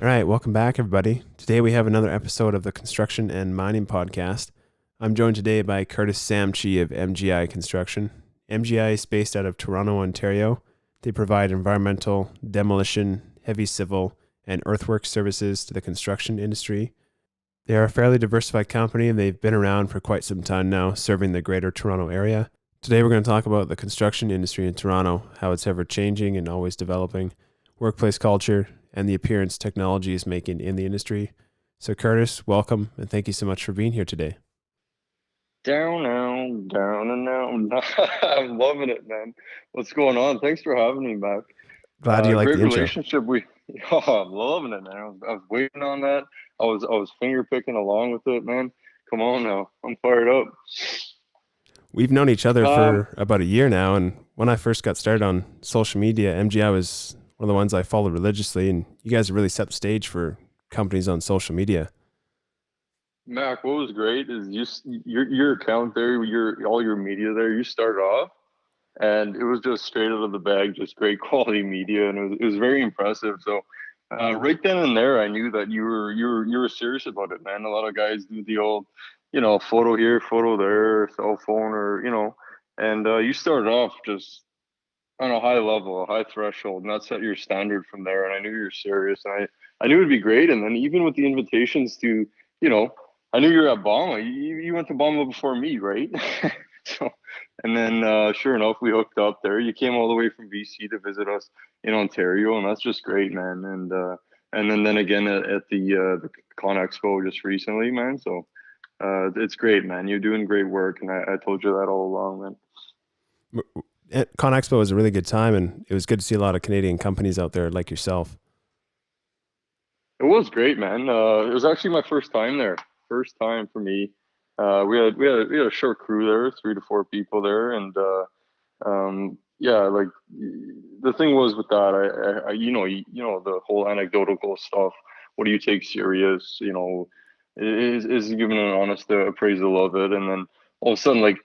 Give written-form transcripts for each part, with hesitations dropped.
All right, welcome back, everybody. Today we have another episode of the Construction and Mining Podcast. I'm joined today by Kurtis Samchee of MGI Construction. MGI is based out of Toronto, Ontario. They provide environmental, demolition, heavy civil, and earthwork services to the construction industry. They are a fairly diversified company and they've been around for quite some time now, serving the greater Toronto area. Today we're going to talk about the construction industry in Toronto, how it's ever changing and always developing, workplace culture, and the appearance technology is making in the industry. So, Kurtis, welcome, and thank you so much for being here today. Down now, down and now. I'm loving it, man. What's going on? Thanks for having me back. Glad you like Great the intro. relationship. I'm loving it, man. I was waiting on that. I was finger picking along with it, man. Come on now, I'm fired up. We've known each other Um, for about a year now, and when I first got started on social media, MGI was one of the ones I followed religiously, and you guys really set the stage for companies on social media. Mac, what was great is your account there, your all your media there. You started off, and it was just straight out of the bag, just great quality media, and it was very impressive. So, right then and there, I knew that you were serious about it, man. A lot of guys do the old, photo here, photo there, cell phone, or and you started off just on a high level, a high threshold, and that set your standard from there. And I knew you were serious, and I knew it'd be great. And then even with the invitations to, you know, I knew you were at Bama. You went to Bama before me, right? So, and then sure enough, we hooked up there. You came all the way from BC to visit us in Ontario, and that's just great, man. And then again at the Con Expo just recently, man. So it's great, man. You're doing great work, and I told you that all along, man. Con Expo was a really good time, and it was good to see a lot of Canadian companies out there like yourself. It was great, man. It was actually my first time there. First time for me. We had a short crew there, 3 to 4 people there, and yeah, like the thing was with that, I the whole anecdotal stuff. What do you take serious? Is giving an honest appraisal of it, and then all of a sudden, like,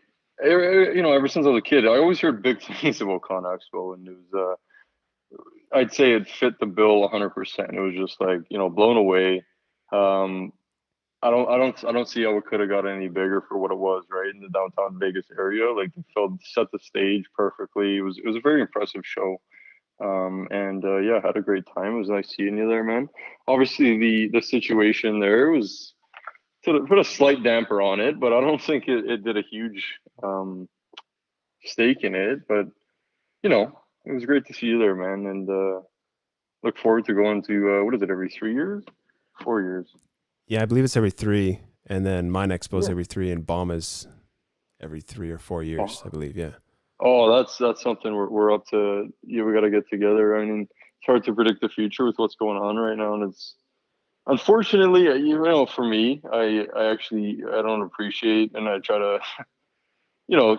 ever since I was a kid, I always heard big things about Con Expo, and it was I'd say it fit the bill 100%. It was just like, blown away. Um, I don't see how it could have got any bigger for what it was, right, in the downtown Vegas area. Like, it felt set the stage perfectly. It was a very impressive show. And yeah, had a great time. It was nice seeing you there, man. Obviously, the situation there was to put a slight damper on it, but I don't think it did a huge stake in it. But it was great to see you there, man. And look forward to going to what is it, every 3 years, 4 years? Yeah, I believe it's every three, and then Mine Expo is Yeah. every three, and Bomb is every 3 or 4 years, I Oh, believe. Yeah. that's something we're up to. Yeah, we got to get together. I mean, it's hard to predict the future with what's going on right now, and it's unfortunately, for me, I actually I don't appreciate, and I try to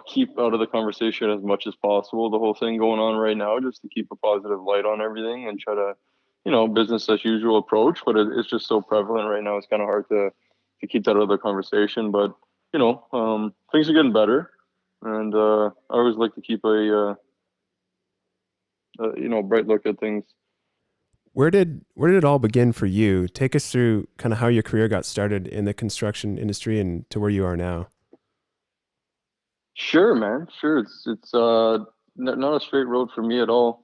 keep out of the conversation as much as possible. The whole thing going on right now, just to keep a positive light on everything and try to, business as usual approach. But it's just so prevalent right now. It's kind of hard to keep that out of the conversation. But things are getting better, and I always like to keep a bright look at things. Where did it all begin for you? Take us through kind of how your career got started in the construction industry and to where you are now. Sure, man. Sure, it's not a straight road for me at all.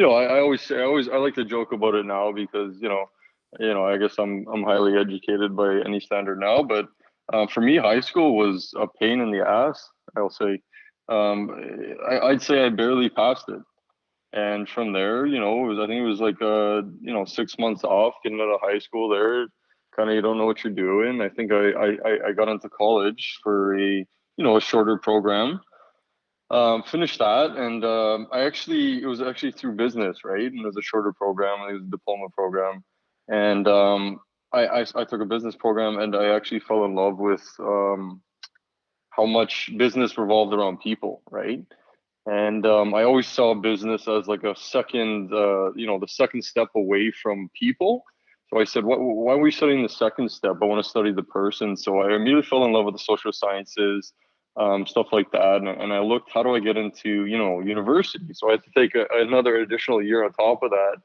I always say, I like to joke about it now because I guess I'm highly educated by any standard now, but for me, high school was a pain in the ass. I'll say, um, I'd say I barely passed it, and from there, I think it was like 6 months off getting out of high school. There, kind of you don't know what you're doing. I think I got into college for a shorter program, finished that, and it was actually through business, right? And it was a shorter program, and it was a diploma program, and I took a business program, and I actually fell in love with how much business revolved around people, right? And I always saw business as like a second, the second step away from people. So I said, why are we studying the second step? I want to study the person. So I immediately fell in love with the social sciences, stuff like that. And I looked, how do I get into, university? So I had to take another additional year on top of that.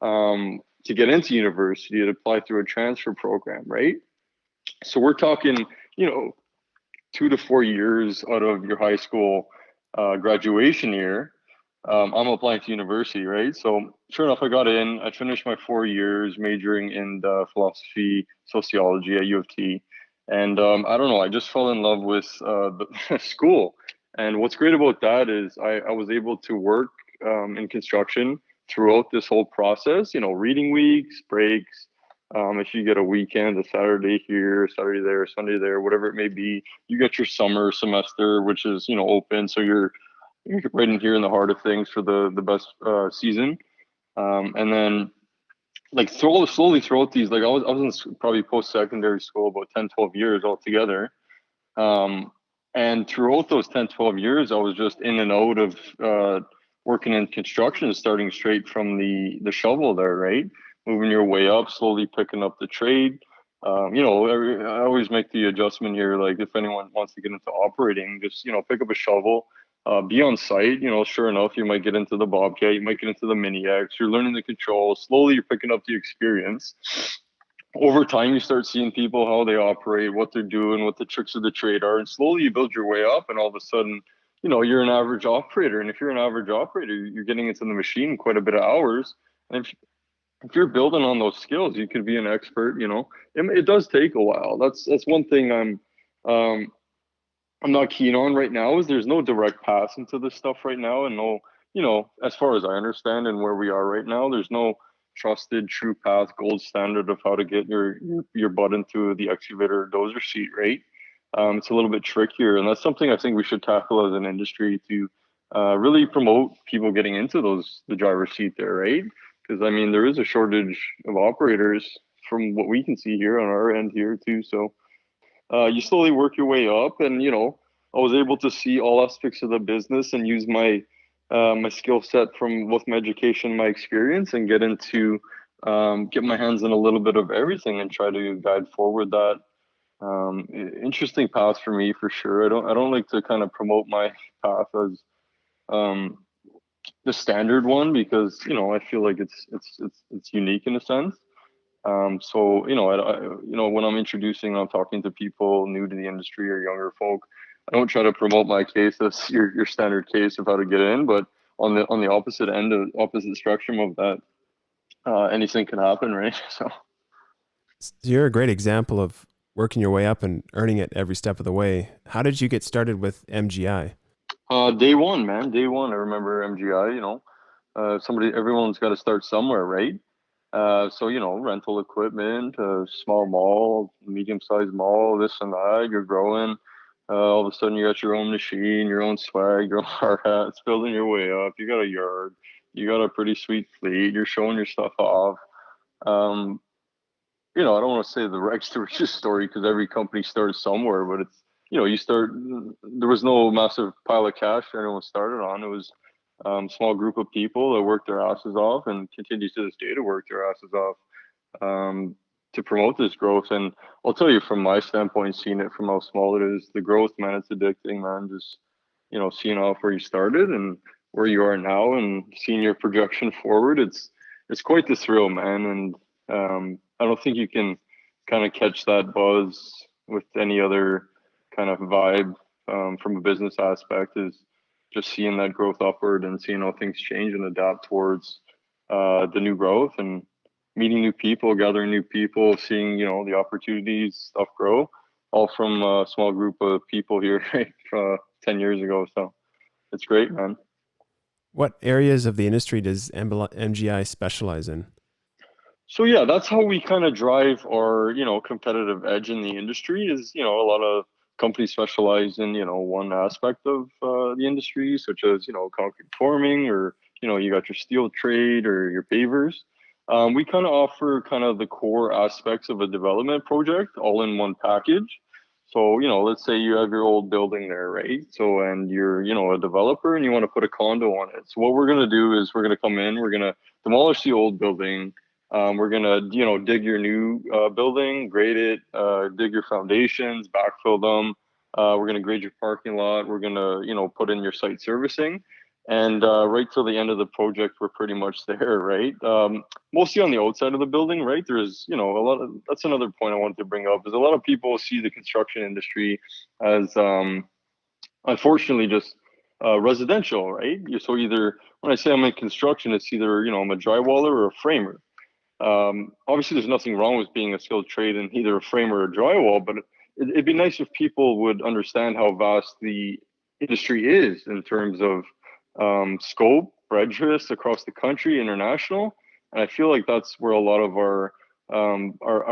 to get into university, you'd apply through a transfer program, right? So we're talking, you know, 2 to 4 years out of your high school graduation year. I'm applying to university, right? So sure enough, I got in. I finished my 4 years majoring in philosophy, sociology at U of T, and I don't know. I just fell in love with the school. And what's great about that is I was able to work in construction throughout this whole process. You know, reading weeks, breaks. If you get a weekend, a Saturday here, Saturday there, Sunday there, whatever it may be, you get your summer semester, which is open, so you're right in here in the heart of things for the best season. And then like slowly throughout these, like I was in probably post secondary school about 10, 12 years altogether. Um, and throughout those 10, 12 years, I was just in and out of working in construction, starting straight from the shovel there, right? Moving your way up, slowly picking up the trade. I always make the adjustment here. Like if anyone wants to get into operating, just pick up a shovel, be on site. Sure enough, you might get into the Bobcat, you might get into the Mini X. You're learning the controls. Slowly, you're picking up the experience. Over time, you start seeing people how they operate, what they're doing, what the tricks of the trade are, and slowly you build your way up, and all of a sudden, you're an average operator. And if you're an average operator, you're getting into the machine quite a bit of hours. And if you're building on those skills, you could be an expert. It does take a while. That's one thing um, I'm not keen on right now. Is there's no direct pass into this stuff right now, and no, as far as I understand and where we are right now, there's no trusted true path gold standard of how to get your butt into the excavator dozer seat, right? It's a little bit trickier, and that's something I think we should tackle as an industry to really promote people getting into the driver's seat there, right? Because I mean, there is a shortage of operators from what we can see here on our end here too. So you slowly work your way up, and I was able to see all aspects of the business and use my skill set from both my education, my experience, and get my hands in a little bit of everything and try to guide forward that interesting path for me for sure. I don't like to kind of promote my path as um, the standard one because I feel like it's unique in a sense. So when I'm talking to people new to the industry or younger folk, I don't try to promote my case as your standard case of how to get in, but on the opposite end of opposite spectrum of that, anything can happen, right? So You're a great example of working your way up and earning it every step of the way. How did you get started with MGI? day one, man, day one, I remember MGI. Everyone's got to start somewhere, right? So rental equipment, small mall, medium-sized mall, this and that. You're growing. All of a sudden, you got your own machine, your own swag, your own hard hats, building your way up. You got a yard. You got a pretty sweet fleet. You're showing your stuff off. Um, I don't want to say the Rex to riches story because every company started somewhere, but it's you start. There was no massive pile of cash that anyone started on. It was small group of people that worked their asses off and continue to this day to work their asses off to promote this growth. And I'll tell you from my standpoint, seeing it from how small it is, the growth, man, it's addicting, man. Just seeing off where you started and where you are now, and seeing your projection forward. It's quite the thrill, man. And I don't think you can kind of catch that buzz with any other kind of vibe from a business aspect. Is just seeing that growth upward and seeing how things change and adapt towards the new growth and meeting new people, gathering new people, seeing the opportunities, stuff grow, all from a small group of people here right, 10 years ago. So it's great, man. What areas of the industry does MGI specialize in? So yeah, that's how we kind of drive our competitive edge in the industry. Is a lot of companies specialize in one aspect of the industry, such as concrete forming, or you got your steel trade or your pavers. We kind of offer kind of the core aspects of a development project all in one package. So let's say you have your old building there, right? So and you're a developer and you want to put a condo on it. So what we're gonna do is we're gonna come in, we're gonna demolish the old building, we're gonna, dig your new building, grade it, dig your foundations, backfill them. We're gonna grade your parking lot. We're gonna, put in your site servicing, and right till the end of the project, we're pretty much there, right? Mostly on the outside of the building, right? There's, a lot of, that's another point I wanted to bring up, is a lot of people see the construction industry as, unfortunately, just residential, right? So either, when I say I'm in construction, it's either, I'm a drywaller or a framer. Obviously, there's nothing wrong with being a skilled trade in either a frame or a drywall, but it'd be nice if people would understand how vast the industry is in terms of scope, breadth across the country, international. And I feel like that's where a lot of our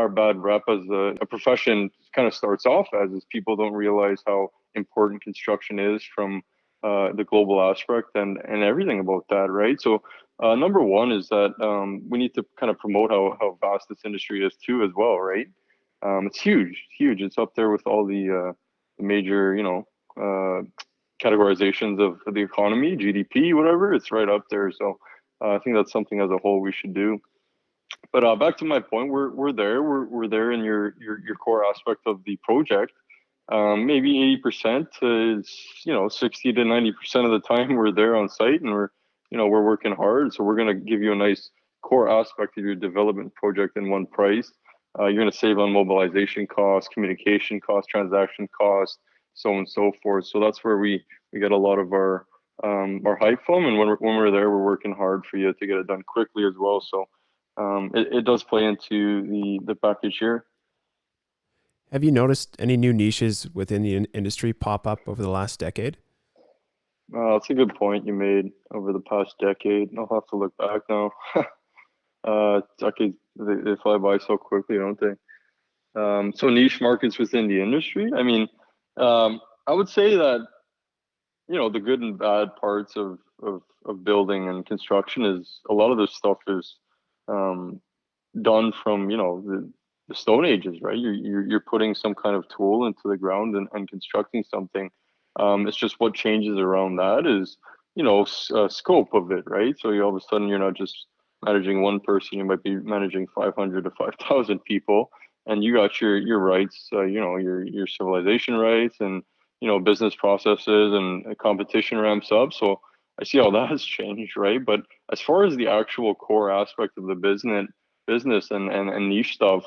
bad rep as a profession kind of starts off as, is people don't realize how important construction is from the global aspect and everything about that, right? So number one is that we need to kind of promote how vast this industry is too, as well, right? It's huge, huge. It's up there with all the major, categorizations of the economy, GDP, whatever. It's right up there. So I think that's something as a whole we should do. But back to my point, we're there. We're there in your core aspect of the project. Maybe 80% is 60 to 90% of the time we're there on site, and we're working hard. So we're gonna give you a nice core aspect of your development project in one price. You're gonna save on mobilization costs, communication costs, transaction costs, so on and so forth. So that's where we get a lot of our hype from. And when we're there, we're working hard for you to get it done quickly as well. So it does play into the package here. Have you noticed any new niches within the industry pop up over the last decade? That's a good point you made over the past decade. I'll have to look back now. Decades, they fly by so quickly, don't they? So niche markets within the industry. I mean, I would say that the good and bad parts of building and construction is a lot of this stuff is um, done from the Stone Ages, right? You're putting some kind of tool into the ground and constructing something. It's just what changes around that is scope of it, right? So you all of a sudden you're not just managing one person, you might be managing 500 to 5,000 people, and you got your rights, your civilization rights, and business processes, and competition ramps up. So I see how that has changed, right? But as far as the actual core aspect of the business and niche stuff,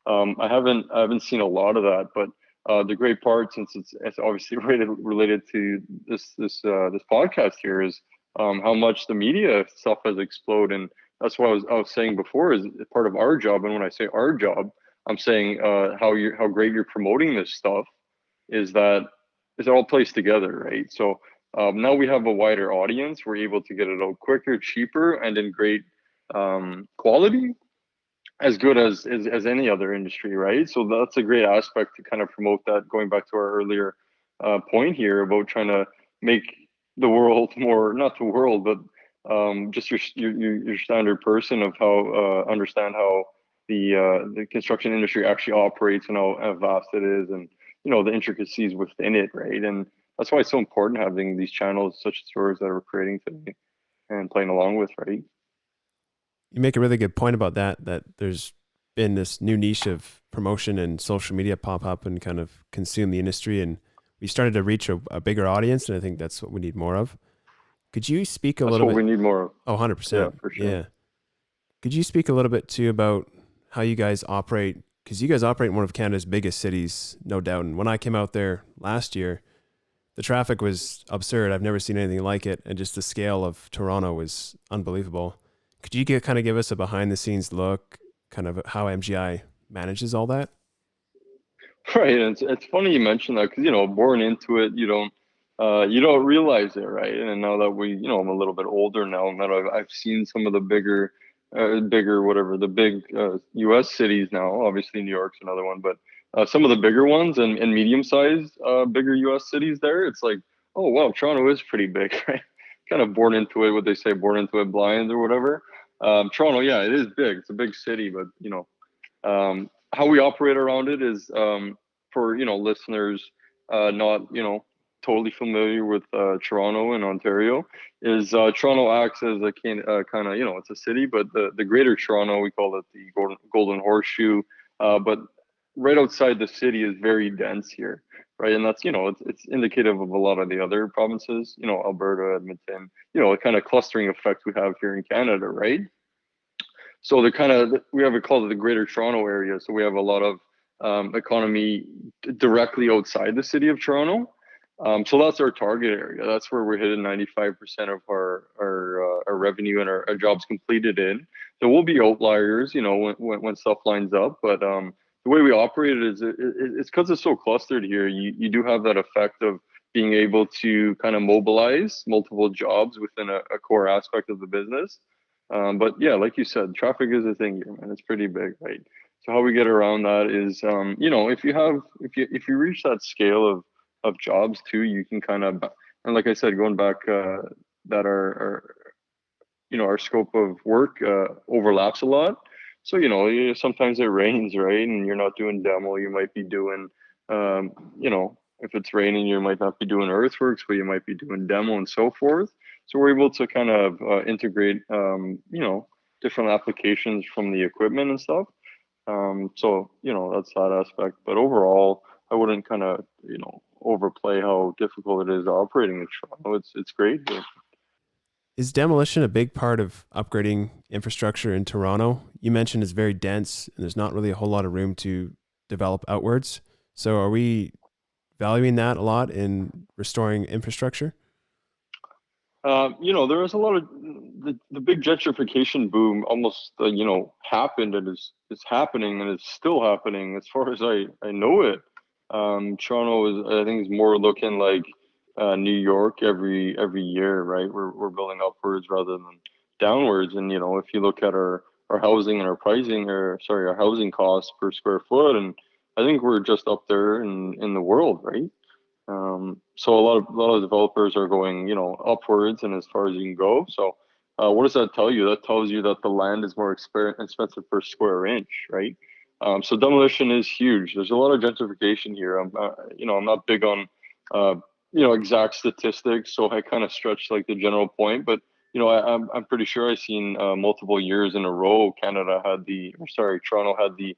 I haven't seen a lot of that. But the great part, since it's obviously related to this podcast here, is how much the media stuff has exploded. And that's what I was saying before, is part of our job. And when I say our job, I'm saying how great you're promoting this stuff is that it all plays together, right? So now we have a wider audience. We're able to get it out quicker, cheaper, and in great quality, as good as any other industry, right? So that's a great aspect to kind of promote that. Going back to our earlier point here about trying to make the world more, not the world, but just your standard person of how understand how the construction industry actually operates, and how vast it is, and the intricacies within it, right? And that's why it's so important having these channels such as yours that we're creating today and playing along with, right? You make a really good point about that there's been this new niche of promotion and social media pop up and kind of consume the industry. And we started to reach a bigger audience. And I think that's what we need more of. Could you speak a That's little what bit? we need more of. Oh, Yeah, 100%. for sure. Yeah. Could you speak a little bit too about how you guys operate? Because you guys operate in one of Canada's biggest cities, no doubt. And when I came out there last year, the traffic was absurd. I've never seen anything like it. And just the scale of Toronto was unbelievable. Could you kind of give us a behind the scenes look, kind of how MGI manages all that? Right, and it's funny you mentioned that, because born into it, you don't realize it, right? And now that I'm a little bit older now, and that I've seen some of the bigger whatever the big U.S. cities now. Obviously, New York's another one, but some of the bigger ones and medium-sized bigger U.S. cities there, it's like, oh wow, Toronto is pretty big, right? Kind of born into it, what they say, born into it blind or whatever. Toronto, yeah, it is big. It's a big city, but how we operate around it is, for listeners not totally familiar with Toronto and Ontario, is Toronto acts as a kind of, it's a city, but the Greater Toronto, we call it the Golden Horseshoe, but right outside the city is very dense here. right? And that's, it's indicative of a lot of the other provinces, Alberta, Edmonton, the kind of clustering effect we have here in Canada, right? So we have it called the Greater Toronto Area. So we have a lot of economy directly outside the city of Toronto. So that's our target area. That's where we're hitting 95% of our revenue and our jobs completed in. There will be outliers, when stuff lines up, but the way we operate it is it's because it's so clustered here. You do have that effect of being able to kind of mobilize multiple jobs within a core aspect of the business. But yeah, like you said, traffic is a thing here, man. It's pretty big, right? So how we get around that is, if you reach that scale of jobs too, you can kind of, and like I said, going back, that our scope of work overlaps a lot. So sometimes it rains, right, and you're not doing demo. You might be doing, if it's raining, you might not be doing earthworks, but you might be doing demo and so forth. So we're able to kind of integrate, different applications from the equipment and stuff. So that's that aspect. But overall, I wouldn't kind of overplay how difficult it is operating in Toronto. It's great. Is demolition a big part of upgrading infrastructure in Toronto? You mentioned it's very dense and there's not really a whole lot of room to develop outwards. So are we valuing that a lot in restoring infrastructure? There was a lot of the big gentrification boom almost, happened and is happening and is still happening as far as I know it. Toronto I think is more looking like New York every year, right? We're building upwards rather than downwards. And if you look at our housing and our pricing, or sorry, our housing costs per square foot, and I think we're just up there in the world, right? So a lot of developers are going, upwards and as far as you can go. So, what does that tell you? That tells you that the land is more expensive per square inch, right? So demolition is huge. There's a lot of gentrification here. I'm not big on, exact statistics, so I kind of stretch like the general point. But I'm pretty sure I've seen multiple years in a row, Toronto had the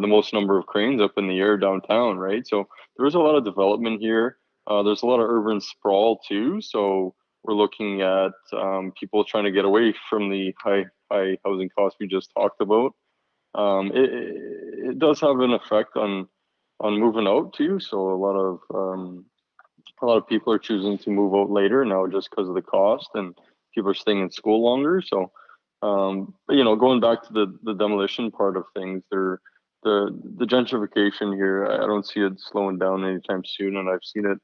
most number of cranes up in the air downtown, right? So there's a lot of development here. There's a lot of urban sprawl too. So we're looking at people trying to get away from the high housing costs we just talked about. It does have an effect on moving out too. So a lot of people are choosing to move out later now just because of the cost, and people are staying in school longer. So, but going back to the demolition part of things, the gentrification here, I don't see it slowing down anytime soon, and I've seen it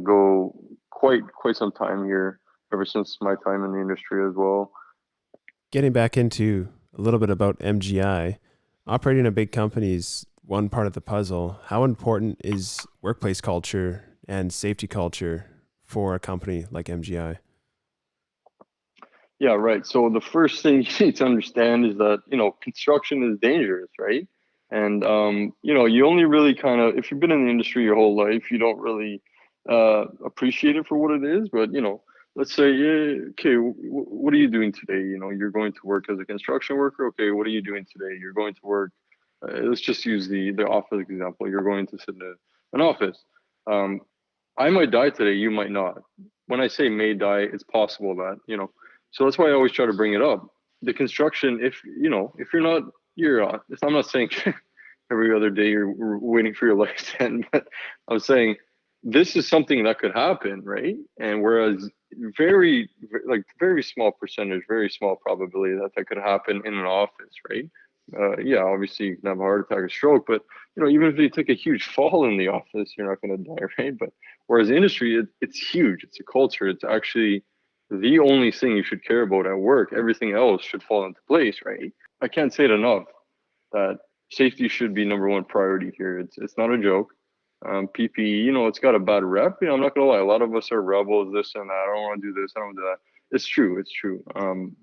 go quite some time here ever since my time in the industry as well. Getting back into a little bit about MGI, operating a big company is one part of the puzzle. How important is workplace culture and safety culture for a company like MGI? Yeah, right. So the first thing you need to understand is that, construction is dangerous, right? And you only really kind of, if you've been in the industry your whole life, you don't really appreciate it for what it is. But let's say, yeah, okay, what are you doing today? You're going to work as a construction worker. Okay, what are you doing today? You're going to work. Let's just use the office example. You're going to sit in an office. Um, I might die today. You might not. When I say may die, it's possible that. So that's why I always try to bring it up. The construction, if you're not, I'm not saying every other day you're waiting for your life to end, but I'm saying this is something that could happen, right? And whereas very small percentage, very small probability that could happen in an office, right? Yeah, obviously you can have a heart attack or stroke, but even if you take a huge fall in the office, you're not going to die, right? But whereas industry, it's huge. It's a culture. It's actually the only thing you should care about at work. Everything else should fall into place, right? I can't say it enough that safety should be number one priority here. It's not a joke. PPE, it's got a bad rep. I'm not gonna lie. A lot of us are rebels, this and that. I don't want to do this. I don't want to do that. It's true. It's true.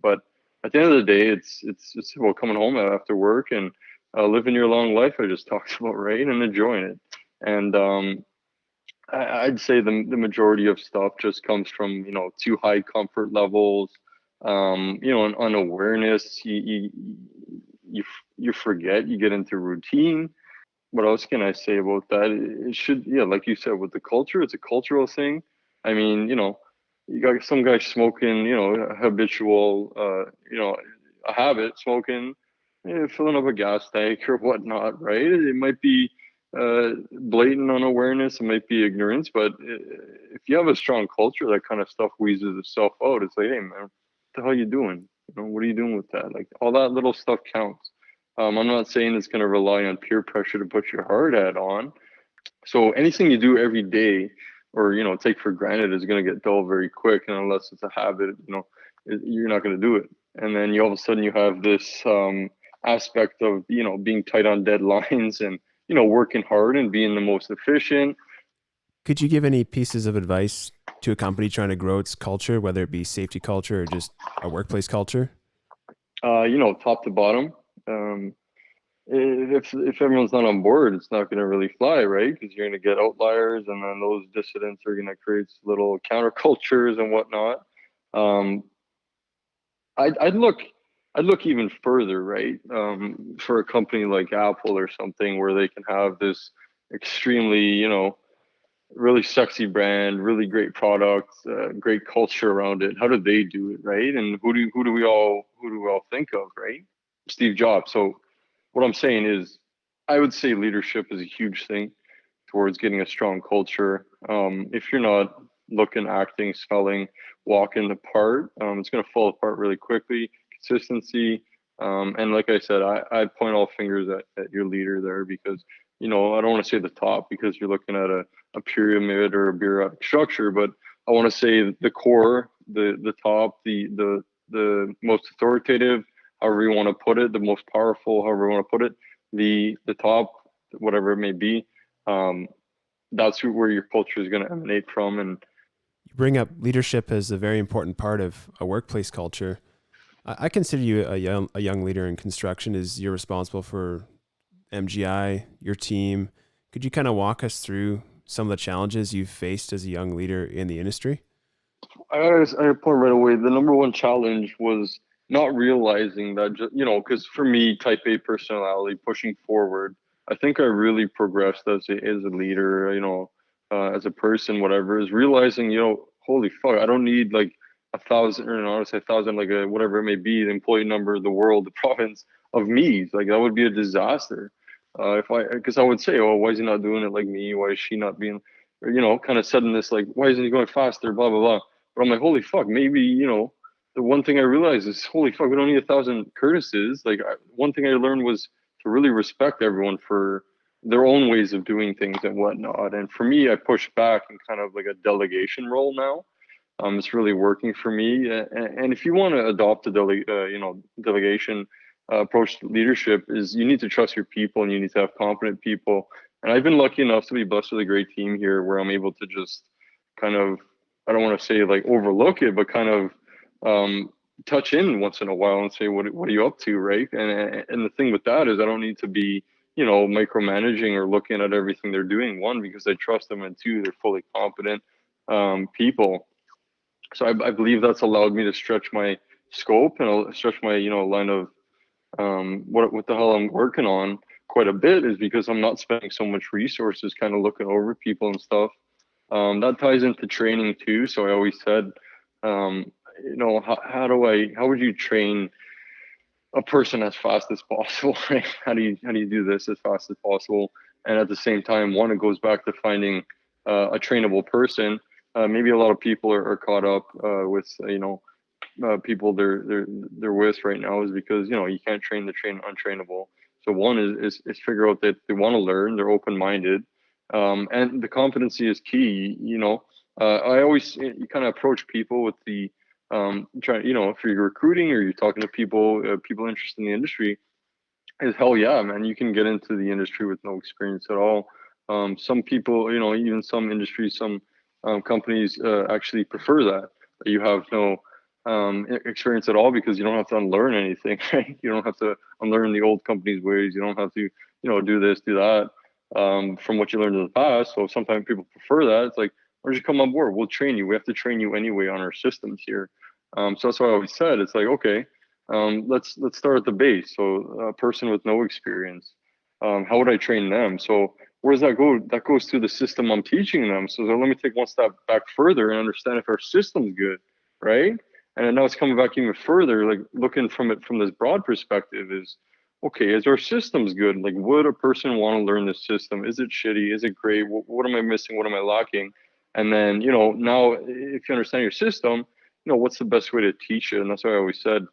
But at the end of the day, it's about coming home after work and living your long life. I just talked about, right, and enjoying it. And I'd say the majority of stuff just comes from too high comfort levels, and unawareness. You forget. You get into routine. what else can I say about that? It should, yeah, like you said, with the culture, it's a cultural thing. I mean, you got some guy smoking, habitual, a habit smoking, filling up a gas tank or whatnot, right? It might be blatant unawareness, it might be ignorance, but if you have a strong culture, that kind of stuff weases itself out. It's like, hey, man, what the hell are you doing? What are you doing with that? Like all that little stuff counts. I'm not saying it's going to rely on peer pressure to put your hard hat on. So anything you do every day or, take for granted is going to get dull very quick. And unless it's a habit, you're not going to do it. And then all of a sudden you have this aspect of, being tight on deadlines and, working hard and being the most efficient. Could you give any pieces of advice to a company trying to grow its culture, whether it be safety culture or just a workplace culture? Top to bottom. If everyone's not on board, it's not going to really fly, right? Because you're going to get outliers, and then those dissidents are going to create little countercultures and whatnot. Um, I'd look even further, right? For a company like Apple or something, where they can have this extremely, really sexy brand, really great products, great culture around it. How do they do it, right? And who do we all think of, right? Steve Jobs. So what I'm saying is, I would say leadership is a huge thing towards getting a strong culture. If you're not looking, acting, smelling, walking the part, it's going to fall apart really quickly. Consistency. And like I said, I point all fingers at your leader there because, I don't want to say the top because you're looking at a pyramid or a bureaucratic structure, but I want to say the core, the top, the most authoritative, however you want to put it, the most powerful, however you want to put it, the top, whatever it may be. That's where your culture is going to emanate from. And You bring up leadership as a very important part of a workplace culture. I consider you a young leader in construction. As you're responsible for MGI, your team. Could you kind of walk us through some of the challenges you've faced as a young leader in the industry? I point right away. The number one challenge was not realizing that, because for me, type A personality, pushing forward, I think I really progressed as a leader, as a person, whatever, is realizing, holy fuck, I don't need like 1,000, or not say 1,000, like whatever it may be, the employee number, the world, the province of me. Like that would be a disaster. Because I would say, oh, why is he not doing it like me? Why is she not being, or, kind of sudden this, like, why isn't he going faster? Blah, blah, blah. But I'm like, holy fuck, maybe, the one thing I realized is, holy fuck, we don't need 1,000 Curtises. Like, one thing I learned was to really respect everyone for their own ways of doing things and whatnot. And for me, I push back in kind of like a delegation role now. It's really working for me. And if you want to adopt a delegation approach to leadership, is you need to trust your people and you need to have confident people. And I've been lucky enough to be blessed with a great team here where I'm able to just kind of, I don't want to say like overlook it, but kind of touch in once in a while and say, what are you up to, right? And the thing with that is I don't need to be, micromanaging or looking at everything they're doing. One, because I trust them, and two, they're fully competent people. So I believe that's allowed me to stretch my scope and stretch my, line of what the hell I'm working on quite a bit, is because I'm not spending so much resources kind of looking over people and stuff. That ties into training too. So I always said, how would you train a person as fast as possible, right? How do you do this as fast as possible? And at the same time, one, it goes back to finding a trainable person. Maybe a lot of people are caught up with people they're with right now, is because you can't train the untrainable. So one is figure out that they want to learn, they're open minded, and the competency is key. I always, you kind of approach people with the trying, if you're recruiting or you're talking to people interested in the industry, is hell yeah, man, you can get into the industry with no experience at all. Some people, even some industries, some companies actually prefer that you have no experience at all, because you don't have to unlearn anything, right? You don't have to unlearn the old company's ways. You don't have to, do this, do that from what you learned in the past. So sometimes people prefer that. It's like, why don't you come on board? We'll train you. We have to train you anyway on our systems here. So that's why I always said, it's like, okay, let's start at the base. So a person with no experience, How would I train them? So where does that go? That goes through the system I'm teaching them. So let me take one step back further and understand if our system's good, right? And then now it's coming back even further, like looking from it from this broad perspective is, okay, is our systems good? Like, would a person want to learn this system? Is it shitty? Is it great? What am I missing? What am I lacking? And then, now if you understand your system, what's the best way to teach it? And that's why I always said,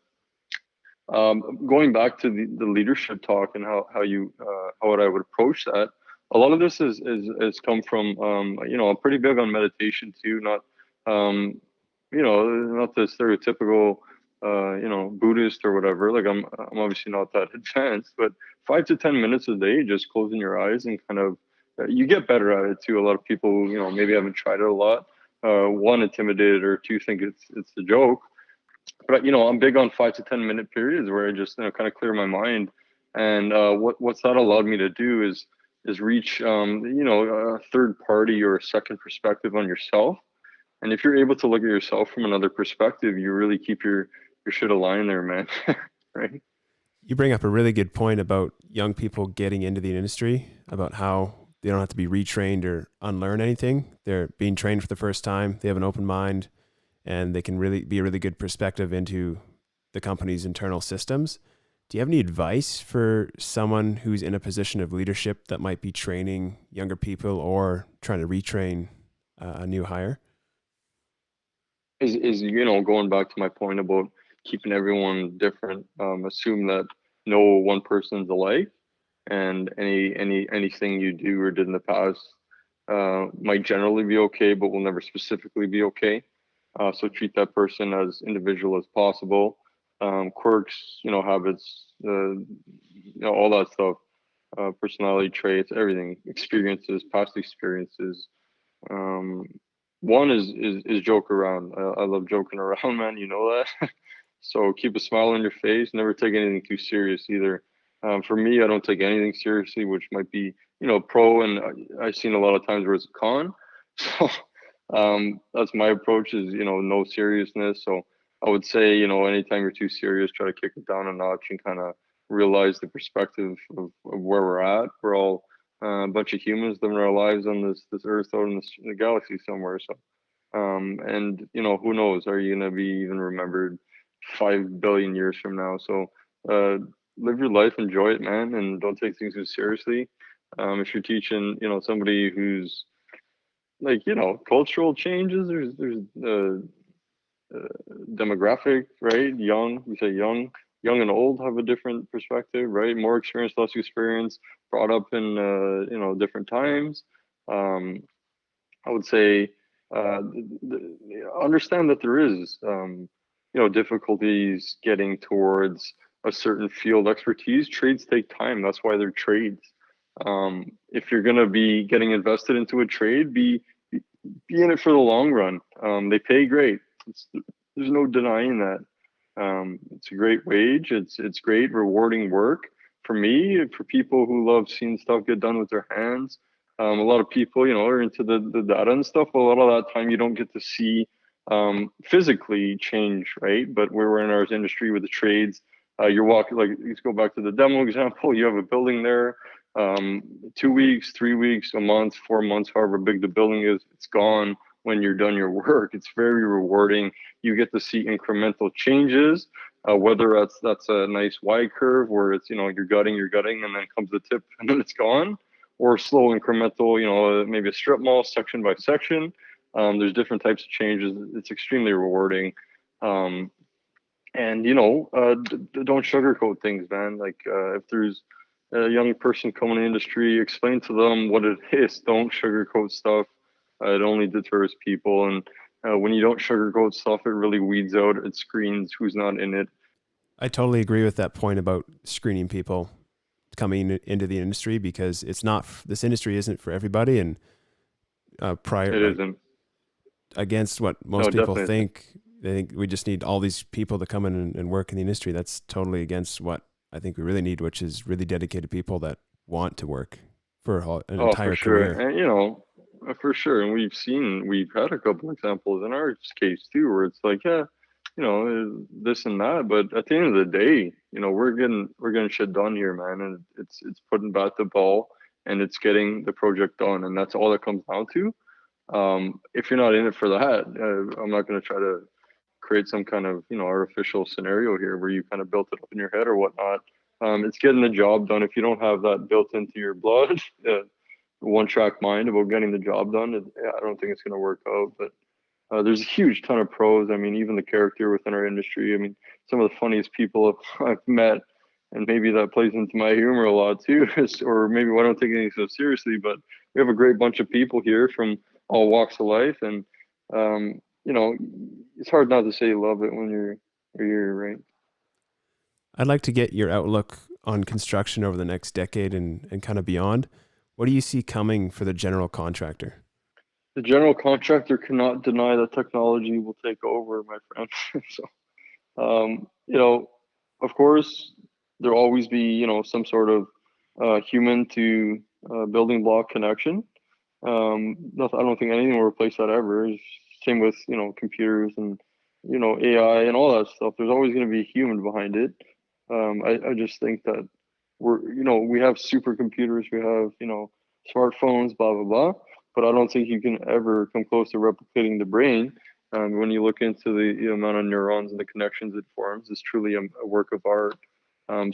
going back to the leadership talk and how you how I would approach that. A lot of this is come from I'm pretty big on meditation too, not not the stereotypical Buddhist or whatever. Like I'm obviously not that advanced, but 5 to 10 minutes a day, just closing your eyes and kind of you get better at it too. A lot of people maybe haven't tried it a lot. One, intimidated, or two, think it's a joke. But I'm big on 5 to 10 minute periods where I just kind of clear my mind. And what's that allowed me to do is reach a third party or a second perspective on yourself. And if you're able to look at yourself from another perspective, you really keep your shit aligned there, man. Right? You bring up a really good point about young people getting into the industry, about how they don't have to be retrained or unlearn anything. They're being trained for the first time. They have an open mind, and they can really be a really good perspective into the company's internal systems. Do you have any advice for someone who's in a position of leadership that might be training younger people or trying to retrain a new hire? Is going back to my point about keeping everyone different. Assume that no one person's alike, and anything you do or did in the past might generally be okay, but will never specifically be okay. So treat that person as individual as possible. Quirks, habits, all that stuff, personality traits, everything, experiences, past experiences. Um, One is joke around. I love joking around, man. You know that. So keep a smile on your face. Never take anything too serious either. For me, I don't take anything seriously, which might be pro, and I've seen a lot of times where it's a con. So that's my approach is no seriousness. So I would say anytime you're too serious, try to kick it down a notch and kind of realize the perspective of where we're at. We're all a bunch of humans living our lives on this earth out in the galaxy somewhere. So and who knows, are you going to be even remembered 5 billion years from now? So uh live your life, enjoy it, man, and don't take things too seriously. If you're teaching somebody who's like cultural changes, uh, demographic, right? Young, we say young and old have a different perspective, right? More experience, less experience, brought up in different times. um I would say understand that there is difficulties getting towards a certain field expertise. Trades take time. That's why they're trades. If you're going to be getting invested into a trade, be in it for the long run. They pay great. There's no denying that. It's a great wage. It's great, rewarding work. For me, for people who love seeing stuff get done with their hands, a lot of people, are into the data and stuff. But a lot of that time, you don't get to see physically change, right? But we're in our industry with the trades. You're walking, like, let's go back to the demo example. You have a building there, 2 weeks, 3 weeks, a month, 4 months, however big the building is, it's gone when you're done your work. It's very rewarding. You get to see incremental changes, whether that's a nice Y curve where it's you're gutting, and then comes the tip and then it's gone, or slow incremental, maybe a strip mall section by section. There's different types of changes. It's extremely rewarding. Um, and don't sugarcoat things, man. Like if there's a young person coming in the industry, explain to them what it is. Don't sugarcoat stuff. It only deters people. And when you don't sugarcoat stuff, it really weeds out. It screens who's not in it. I totally agree with that point about screening people coming into the industry, because it's not, this industry isn't for everybody. And It isn't. against what No, most people definitely isn't. think, they think we just need all these people to come in and work in the industry. That's totally against what I think we really need, which is really dedicated people that want to work for an Oh, for entire sure. career. And for sure. And we've had a couple examples in our case too, where it's like, yeah, this and that. But at the end of the day, we're getting shit done here, man, and it's putting bat the ball and it's getting the project done, and that's all it comes down to. If you're not in it for that, I'm not going to try to create some kind of artificial scenario here where you kind of built it up in your head or whatnot. It's getting the job done. If you don't have that built into your blood, one track mind about getting the job done, I don't think it's going to work out. But there's a huge ton of pros. I mean, even the character within our industry. I mean, some of the funniest people I've met, and maybe that plays into my humor a lot too, or maybe I don't take anything so seriously. But we have a great bunch of people here from all walks of life, and it's hard not to say you love it when you're here, right? I'd like to get your outlook on construction over the next decade and kind of beyond. What do you see coming for the general contractor? The general contractor cannot deny that technology will take over, my friend. So, of course, there'll always be, some sort of human to building block connection. I don't think anything will replace that ever. Same with, computers and, AI and all that stuff. There's always going to be a human behind it. I just think that we have supercomputers, we have, smartphones, blah, blah, blah. But I don't think you can ever come close to replicating the brain. When you look into the amount of neurons and the connections it forms, it's truly a work of art.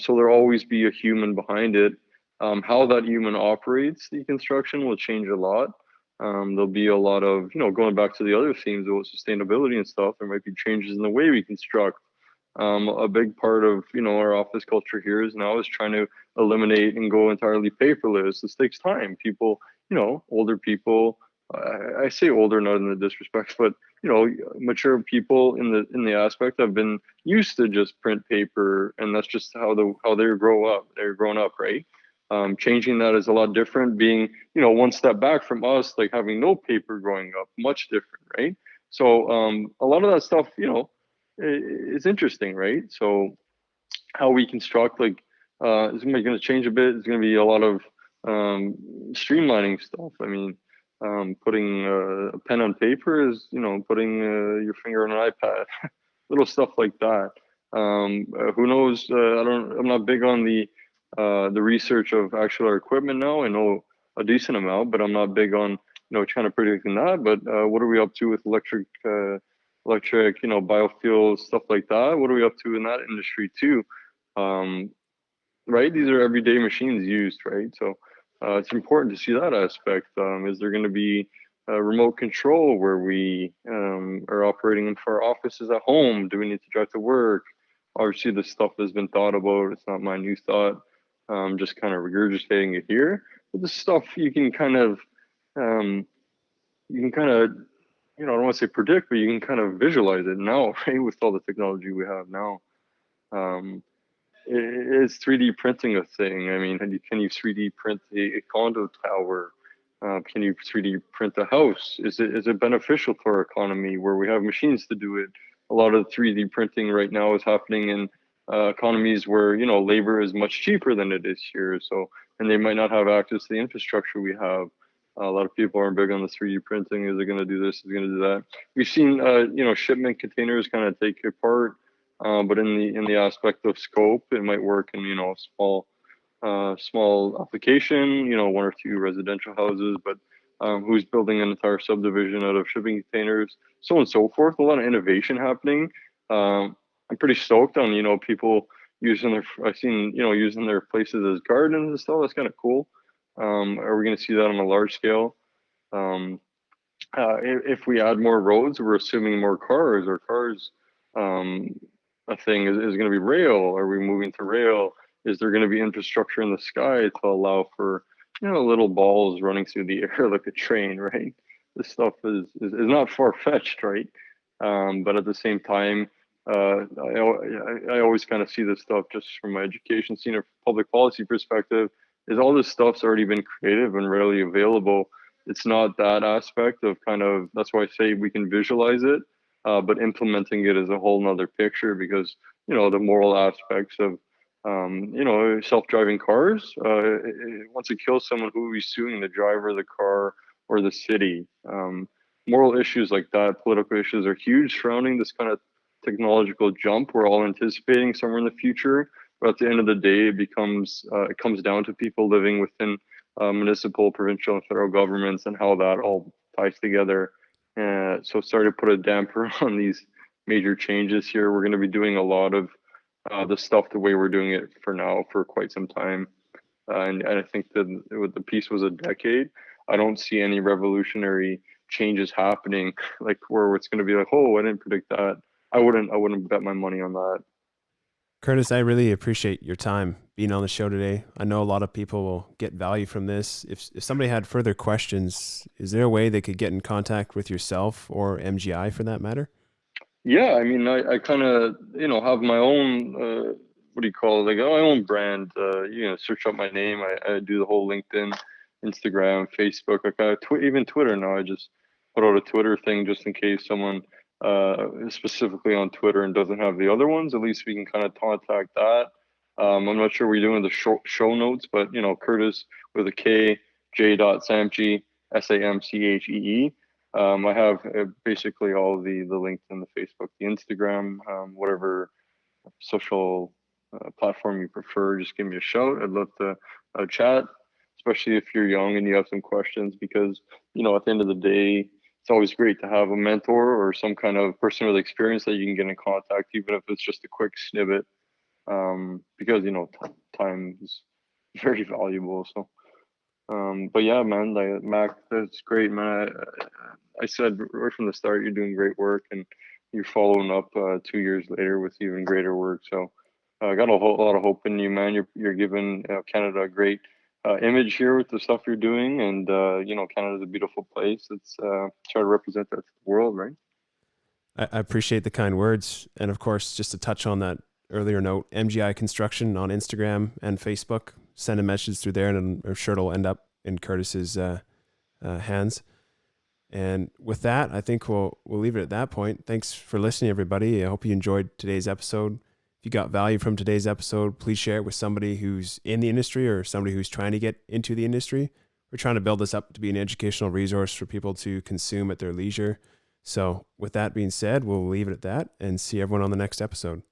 So there'll always be a human behind it. How that human operates the construction will change a lot. There'll be a lot of, going back to the other themes about sustainability and stuff, there might be changes in the way we construct. A big part of, our office culture here is trying to eliminate and go entirely paperless. This takes time. People, older people, I say older, not in the disrespect, but, mature people in the aspect have been used to just print paper, and that's just how they grow up. They're growing up, right? Changing that is a lot different. Being, one step back from us, like having no paper growing up, much different, right? So a lot of that stuff, it's interesting, right? So how we construct, like, is going to change a bit. It's going to be a lot of streamlining stuff. I mean, putting a pen on paper is, putting your finger on an iPad, little stuff like that. Who knows? I'm not big on the research of actual equipment now. I know a decent amount, but I'm not big on trying to predict that. But what are we up to with electric, biofuels, stuff like that? What are we up to in that industry too? Right? These are everyday machines used, right? So it's important to see that aspect. Is there going to be remote control where we are operating for our offices at home? Do we need to drive to work? Obviously, this stuff has been thought about. It's not my new thought. Just kind of regurgitating it here. But this stuff you can kind of, I don't want to say predict, but you can kind of visualize it now, right? With all the technology we have now. Is 3D printing a thing? I mean, can you 3D print a condo tower? Can you 3D print a house? Is it beneficial to our economy where we have machines to do it? A lot of 3D printing right now is happening in economies where labor is much cheaper than it is here. So, and they might not have access to the infrastructure we have. A lot of people aren't big on the 3D printing. Is it going to do this? Is it going to do that? We've seen shipment containers kind of take apart. But in the aspect of scope, it might work in small application, one or two residential houses. But who's building an entire subdivision out of shipping containers, so on and so forth. A lot of innovation happening. I'm pretty stoked on people using using their places as gardens and stuff. That's kind of cool. Are we going to see that on a large scale? If we add more roads, we're assuming more cars. Or cars. A thing is going to be rail. Are we moving to rail? Is there going to be infrastructure in the sky to allow for little balls running through the air like a train, right? This stuff is not far-fetched, right? But at the same time, I always kind of see this stuff just from my education, seeing a public policy perspective, is all this stuff's already been creative and readily available. It's not that aspect of that's why I say we can visualize it. But implementing it is a whole nother picture because, the moral aspects of, self-driving cars, once it kills someone, who will be suing, the driver of the car or the city? Moral issues like that, political issues are huge surrounding this kind of technological jump we're all anticipating somewhere in the future. But at the end of the day, it comes down to people living within municipal, provincial, and federal governments and how that all ties together. So sorry to put a damper on these major changes here. We're going to be doing a lot of the stuff the way we're doing it for now for quite some time. And I think that the piece was a decade. I don't see any revolutionary changes happening, like where it's going to be like, oh, I didn't predict that. I wouldn't bet my money on that. Kurtis, I really appreciate your time being on the show today. I know a lot of people will get value from this. If somebody had further questions, is there a way they could get in contact with yourself or MGI for that matter? Yeah, I mean, I kind of, have my own, what do you call it? Like my own brand. Search up my name. I do the whole LinkedIn, Instagram, Facebook, even Twitter now. I just put out a Twitter thing just in case someone is specifically on Twitter and doesn't have the other ones. At least we can kind of contact that. I'm not sure we're doing the show notes, but Kurtis with a K, J. Samchee, Samchee. I have basically all the LinkedIn, the Facebook, the Instagram, whatever social platform you prefer. Just give me a shout. I'd love to chat, especially if you're young and you have some questions, because at the end of the day, it's always great to have a mentor or some kind of person with experience that you can get in contact, even if it's just a quick snippet, because time is very valuable. So. But yeah, man, Mack, that's great, man. I said right from the start, you're doing great work, and you're following up 2 years later with even greater work. So I got a whole lot of hope in you, man. You're giving Canada a great image here with the stuff you're doing, and Canada's a beautiful place. Let's try to represent that to the world, right? I appreciate the kind words, and of course, just to touch on that earlier note, MGI Construction on Instagram and Facebook. Send a message through there, and I'm sure it'll end up in Kurtis's hands. And with that, I think we'll leave it at that point. Thanks for listening, everybody. I hope you enjoyed today's episode. If you got value from today's episode, please share it with somebody who's in the industry or somebody who's trying to get into the industry. We're trying to build this up to be an educational resource for people to consume at their leisure. So with that being said, we'll leave it at that and see everyone on the next episode.